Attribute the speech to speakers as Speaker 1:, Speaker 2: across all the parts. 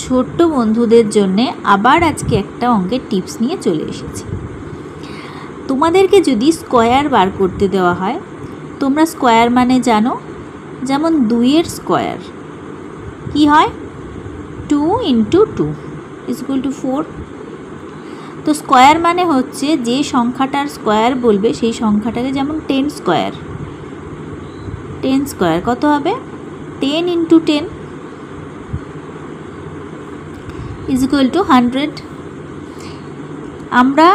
Speaker 1: ছোট্ট বন্ধুদের জন্য আবার আজকে একটা অঙ্কের টিপস নিয়ে চলে এসেছি। তোমাদেরকে যদি স্কোয়ার বার করতে দেওয়া হয়, তোমরা স্কোয়ার মানে জানো, যেমন 2-এর স্কোয়ার কি হয়, 2 × 2 = 4। তো স্কোয়ার মানে হচ্ছে যে সংখ্যাটার স্কোয়ার বলবে সেই সংখ্যাটাকে, যেমন 10 স্কোয়ার, 10 স্কোয়ার কত হবে, 10 × 10 = 100। আমরা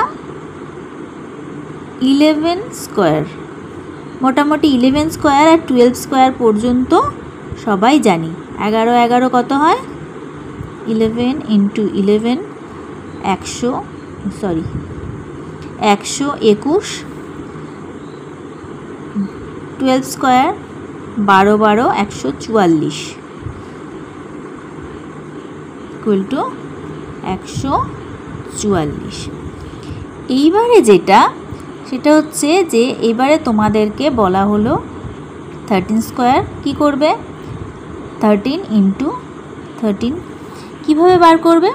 Speaker 1: 11 স্কোয়ার, মোটামুটি 11 স্কোয়ার আর 12 স্কোয়ার পর্যন্ত সবাই জানি। 11 কত হয়, 11 × 11 121। 12 স্কোয়ার 12 12 144 = 144। এইবারে সেটা হচ্ছে যে এবারে তোমাদেরকে বলা হলো 13 স্কোয়ার কী করবে, 13 × 13 কীভাবে বার করবে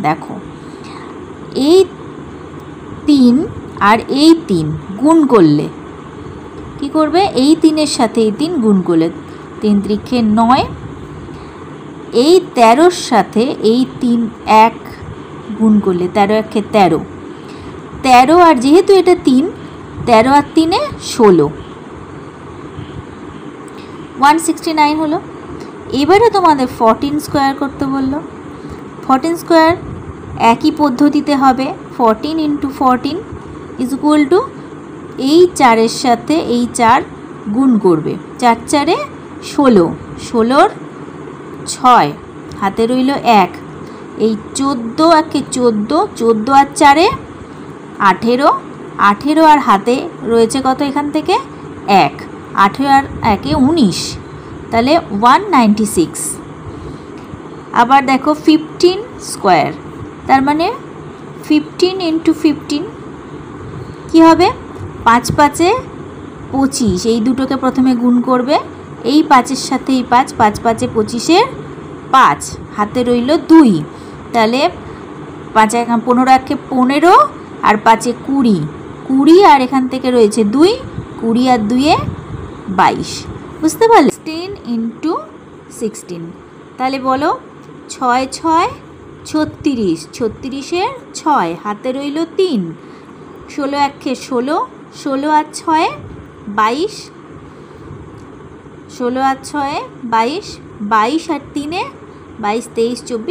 Speaker 1: দেখো, এই 3 আর এই 3 গুণ করলে কি করবে, এই 3-এর সাথে এই 3 গুণ করলে 3 × 3 = 9, এই 13-র সাথে এই 3 1 গুণ করলে 13 × 1 = 13, 13 আর যেহেতু এটা 3, 13 আর 3 = 16, 169 হলো। এবারে তোমাদের 14 স্কোয়ার করতে বললো। 14 স্কোয়ার একই পদ্ধতিতে হবে, 14 × 14 = এই 4-এর সাথে এই 4 গুণ করবে, 4 × 4 = 16, 16-র 6 হাতে রইল 1, এই 14 × 1 = 14, 14 আর 4 = 18, 18 আর হাতে রয়েছে কত, এখান থেকে 1, 18 আর 1 = 19, তাহলে 196। আবার দেখো 15 স্কোয়ার, তার মানে 15 × 15 কী হবে, 5 × 5 = 25, এই দুটোকে প্রথমে গুণ করবে, এই 5-এর সাথে এই 5, 5 × 5 = 25-এর 5 হাতে রইল 2, তাহলে 5 × 1 = 15 আর 5 × 20, 20 আর এখান থেকে রয়েছে 2, 20 আর 2 = 22। বুঝতে পারলে, 10 × 16, তাহলে বলো 6 × 6 = 36, 36-এর 6 হাতে রইল 3, 16 × 1 = 16, 16 আর 6 = 22, 16 আর 6 = 22, 22 আর 3 = 22, 23, 24।